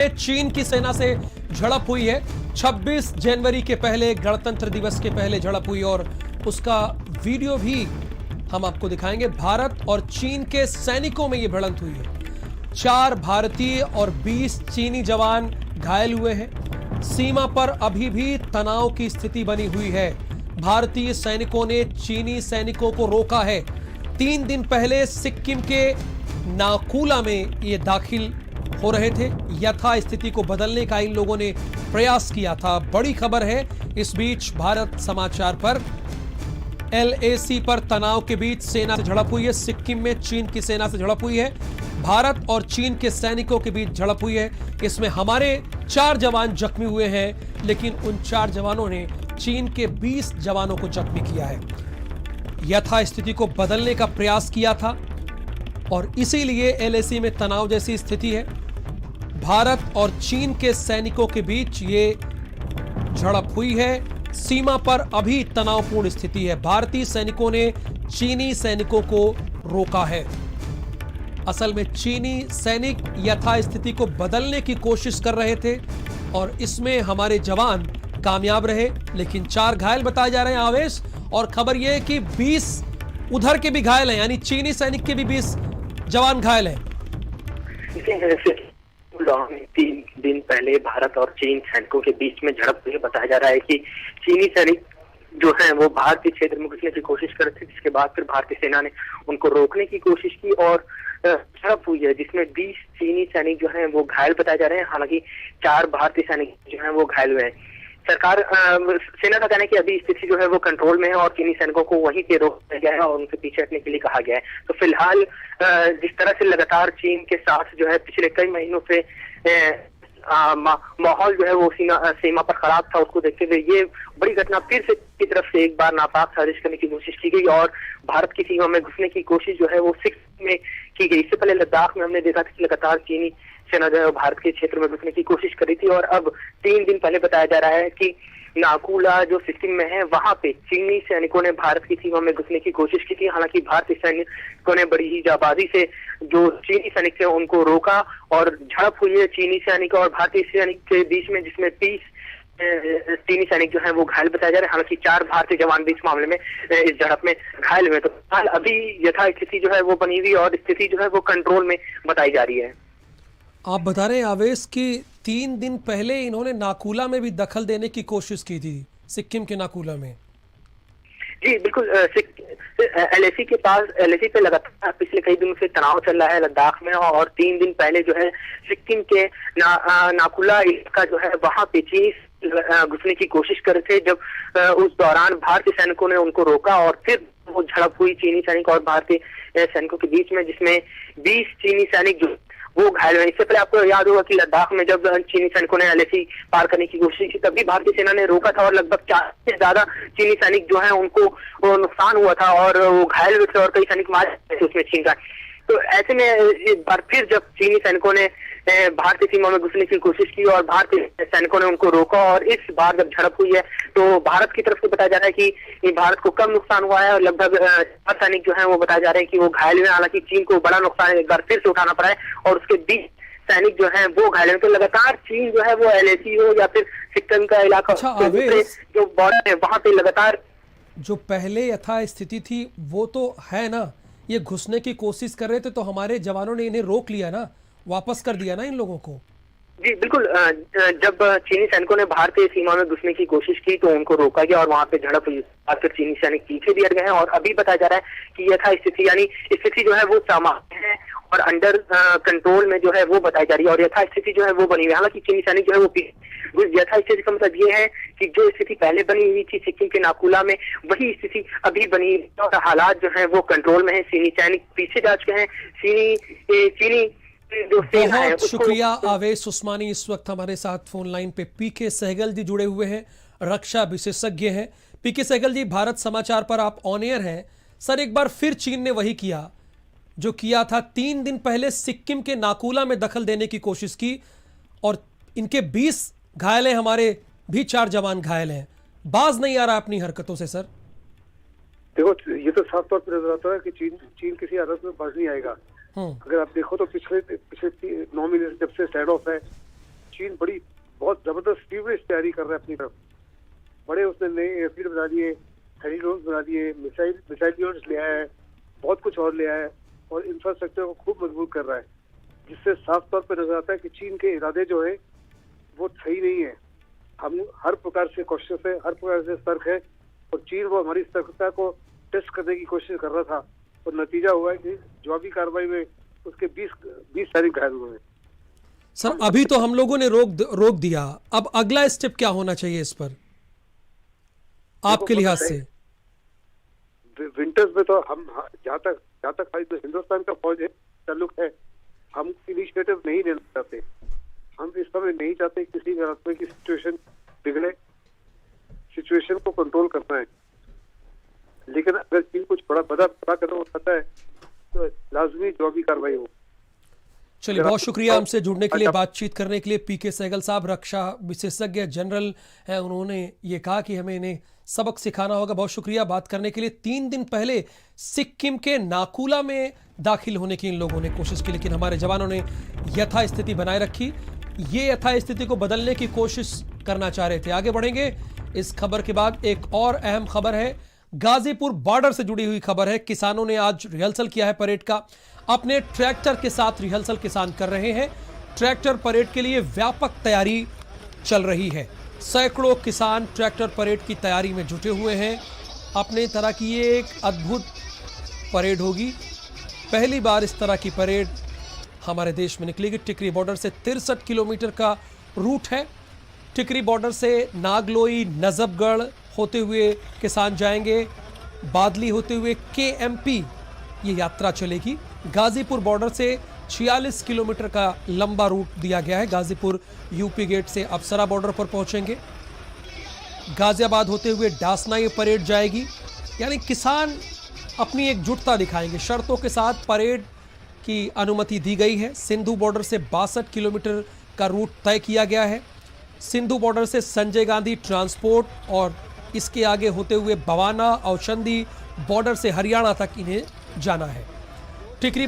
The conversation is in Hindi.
चीन की सेना से झड़प हुई है। 26 जनवरी के पहले, गणतंत्र दिवस के पहले झड़प हुई और उसका वीडियो भी हम आपको दिखाएंगे। भारत और चीन के सैनिकों में यह भिड़ंत हुई है। 4 भारतीय और 20 चीनी जवान घायल हुए हैं। सीमा पर अभी भी तनाव की स्थिति बनी हुई है। भारतीय सैनिकों ने चीनी सैनिकों को रोका है। 3 दिन पहले सिक्किम के नाकुला में ये दाखिल हो रहे थे। यथा स्थिति को बदलने का इन लोगों ने प्रयास किया था। बड़ी खबर है इस बीच भारत समाचार पर। LAC पर तनाव के बीच सेना से झड़प हुई है। सिक्किम में चीन की सेना से झड़प हुई है। भारत और चीन के सैनिकों के बीच झड़प हुई है। इसमें हमारे 4 जवान जख्मी हुए हैं, लेकिन उन 4 जवानों ने चीन के 20 जवानों को जख्मी किया है। यथा स्थिति को बदलने का प्रयास किया था और इसीलिए LAC में तनाव जैसी स्थिति है। भारत और चीन के सैनिकों के बीच ये झड़प हुई है। सीमा पर अभी तनावपूर्ण स्थिति है। भारतीय सैनिकों ने चीनी सैनिकों को रोका है। असल में चीनी सैनिक यथा स्थिति को बदलने की कोशिश कर रहे थे और इसमें हमारे जवान कामयाब रहे, लेकिन 4 घायल बताए जा रहे हैं आवेश। और खबर यह है कि 20 उधर के भी घायल हैं, यानी चीनी सैनिक के भी 20 जवान घायल हैं। 3 दिन पहले भारत और चीन सैनिकों के बीच में झड़प हुई। बताया जा रहा है कि चीनी सैनिक जो है वो भारतीय क्षेत्र में घुसने की कोशिश कर रहे थे, जिसके बाद फिर भारतीय सेना ने उनको रोकने की कोशिश की और झड़प हुई है, जिसमें 20 चीनी सैनिक जो हैं वो घायल बताए जा रहे हैं। हालांकि 4 भारतीय सैनिक जो हैं वो घायल हुए हैं। सरकार सेना का कहना है कि अभी स्थिति जो है वो कंट्रोल में है और चीनी सैनिकों को वहीं पे रोक दिया गया है और उनसे पीछे हटने के लिए कहा गया है। तो फिलहाल जिस तरह से लगातार चीन के साथ जो है पिछले कई महीनों से माहौल जो है वो सीमा पर खराब था, उसको देखते हुए ये बड़ी घटना फिर से की तरफ से एक बार नापाक साजिश करने की कोशिश की गई और भारत की सीमा में घुसने की कोशिश जो है वो सिक्किम में की गई। इससे पहले लद्दाख में हमने देखा था कि लगातार चीनी सेना जो है भारत के क्षेत्र में घुसने की कोशिश करी थी और अब 3 दिन पहले बताया जा रहा है कि नाकुला जो सिक्किम में है वहां पे चीनी सैनिकों ने भारत की सीमा में घुसने की कोशिश की थी। हालांकि भारतीय सैनिकों ने बड़ी ही जाबाजी से जो चीनी सैनिक थे उनको रोका और झड़प हुई है चीनी सैनिक और भारतीय सैनिक के बीच में, जिसमें 30 चीनी सैनिक जो है वो घायल बताया जा रहे हैं। हालांकि 4 भारतीय जवान भी इस मामले में इस झड़प में घायल हुए। तो फिलहाल अभी यथा स्थिति जो है वो बनी हुई और स्थिति जो है वो कंट्रोल में बताई जा रही है। आप बता रहे हैं आवेश कि 3 दिन पहले इन्होंने नाकुला में भी दखल देने की कोशिश की थी, सिक्किम के नाकुला में। जी बिल्कुल। LAC के पास LAC पे लगातार पिछले कई दिनों से तनाव चल रहा है लद्दाख में और 3 दिन पहले जो है सिक्किम के नाकुला इलाका जो है वहां पे चीनी घुसने की कोशिश कर रहे थे। जब उस दौरान भारतीय सैनिकों ने उनको रोका और फिर वो झड़प हुई चीनी सैनिक और भारतीय सैनिकों के बीच में, जिसमें 20 चीनी सैनिक जो वो घायल हुए। इससे पहले आपको याद होगा कि लद्दाख में जब चीनी सैनिकों ने LAC पार करने की कोशिश की तभी भारतीय सेना ने रोका था और लगभग 4 से ज्यादा चीनी सैनिक जो है उनको नुकसान हुआ था और वो घायल हुए थे और कई सैनिक मारे थे उसमें चीन का। तो ऐसे में एक बार फिर जब चीनी सैनिकों ने भारतीय सीमा में घुसने की कोशिश की और भारतीय सैनिकों ने उनको रोका और इस बार जब झड़प हुई है तो भारत की तरफ से बताया जा रहा है कि भारत को कम नुकसान हुआ है और लगभग 4 सैनिक जो है वो बताया जा रहे हैं कि वो घायल हुए। हालांकि चीन को बड़ा नुकसान एक बार फिर से उठाना पड़ा है और उसके 20 सैनिक जो है वो घायल हुए। तो लगातार चीन जो है वो LAC हो या फिर सिक्किम का इलाका जो बॉर्डर है वहां पे लगातार जो पहले यथा स्थिति थी वो तो है ना, ये घुसने की कोशिश कर रहे थे तो हमारे जवानों ने इन्हें रोक लिया ना, वापस कर दिया ना इन लोगों को। जी बिल्कुल। जब चीनी सैनिकों ने भारतीय सीमा में घुसने की कोशिश की तो उनको रोका गया और वहां पे झड़प हुई और फिर चीनी सैनिक पीछे भी हट गए हैं और अभी बताया जा रहा है कि यथा स्थिति यानी स्थिति जो है वो सामान्य है और अंडर कंट्रोल में जो है वो बताई जा रही है और यथा स्थिति जो है वो बनी हुई है। हालांकि चीनी सैनिक जो है वो यथा स्थिति का मतलब ये है कि जो स्थिति पहले बनी हुई थी सिक्किम के नाकुला में वही स्थिति अभी बनी और हालात जो है वो कंट्रोल में है। चीनी सैनिक पीछे जा चुके हैं। चीनी बहुत शुक्रिया आवेश उस्मानी। इस वक्त हमारे साथ फोन लाइन पे PK सहगल जी जुड़े हुए हैं, रक्षा विशेषज्ञ हैं। PK सहगल जी, भारत समाचार पर आप ऑन एयर हैं। सर, एक बार फिर चीन ने वही किया जो किया था। 3 दिन पहले सिक्किम के नाकुला में दखल देने की कोशिश की और इनके 20 घायल हैं, हमारे भी 4 जवान घायल हैं। बाज नहीं आ रहा अपनी हरकतों से सर। देखो, ये तो साफ तौर पर नजर आता है कि चीन किसी हालत में बाज नहीं आएगा। अगर आप देखो तो पिछले 9 महीने से जब से स्टैंड ऑफ है चीन बहुत जबरदस्त फीवरिश तैयारी कर रहा है अपनी तरफ। बड़े उसने नए एयरफील्ड बना दिए, हेली ड्रोन बना दिए, मिसाइल यूनिट्स ले आया है, बहुत कुछ और ले आया है और इंफ्रास्ट्रक्चर को खूब मजबूत कर रहा है, जिससे साफ तौर पर नजर आता है कि चीन के इरादे जो है वो सही नहीं है। हम हर प्रकार से कॉशियस है, हर प्रकार से सतर्क है और चीन वो हमारी सतर्कता को टेस्ट करने की कोशिश कर रहा था और नतीजा हुआ है कि जवाबी कार्रवाई में उसके 20 सैनिक घायल हुए हैं। सर अभी तो हम लोगों ने रोक दिया, अब अगला स्टेप क्या होना चाहिए इस पर आपके लिहाज से? विंटर्स में तो हम जहाँ तक हिंदुस्तान का फौज है ताल्लुक है, हम इनिशिएटिव नहीं लेना चाहते। हम इस समय नहीं चाहते किसी भी हालत में की सिचुएशन बिगड़े, सिचुएशन को कंट्रोल करना है। लेकिन अगर चीन कुछ बड़ा कदम उठाता है तो लाजमी जवाबी कार्रवाई हो। चलिए, बहुत शुक्रिया हमसे जुड़ने के लिए, बातचीत करने के लिए। पीके सहगल साहब रक्षा विशेषज्ञ जनरल हैं, उन्होंने ये कहा कि हमें इन्हें सबक सिखाना होगा। बहुत शुक्रिया बात करने के लिए। 3 दिन पहले सिक्किम के नाकुला में दाखिल होने की इन लोगों ने कोशिश की, लेकिन हमारे जवानों ने यथास्थिति बनाए रखी। ये यथास्थिति को बदलने की कोशिश करना चाह रहे थे। आगे बढ़ेंगे। इस खबर के बाद एक और अहम खबर है, गाजीपुर बॉर्डर से जुड़ी हुई खबर है। किसानों ने आज रिहर्सल किया है परेड का। अपने ट्रैक्टर के साथ रिहर्सल किसान कर रहे हैं। ट्रैक्टर परेड के लिए व्यापक तैयारी चल रही है। सैकड़ों किसान ट्रैक्टर परेड की तैयारी में जुटे हुए हैं। अपने तरह की ये एक अद्भुत परेड होगी। पहली बार इस तरह की परेड हमारे देश में निकलेगी। टिकरी बॉर्डर से 63 किलोमीटर का रूट है। टिकरी बॉर्डर से नागलोई, नजफगढ़ होते हुए किसान जाएंगे, बादली होते हुए KMP ये यात्रा चलेगी। गाजीपुर बॉर्डर से 46 किलोमीटर का लंबा रूट दिया गया है। गाजीपुर यूपी गेट से अप्सरा बॉर्डर पर पहुंचेंगे। गाजियाबाद होते हुए डासना ये परेड जाएगी। यानी किसान अपनी एकजुटता दिखाएंगे। शर्तों के साथ परेड की अनुमति दी गई है। सिंधु बॉर्डर से 62 किलोमीटर का रूट तय किया गया है। सिंधु बॉर्डर से संजय गांधी ट्रांसपोर्ट और इसके आगे होते हुए बवाना, औचंदी बॉर्डर से हरियाणा तक इन्हें जाना है। टिकरी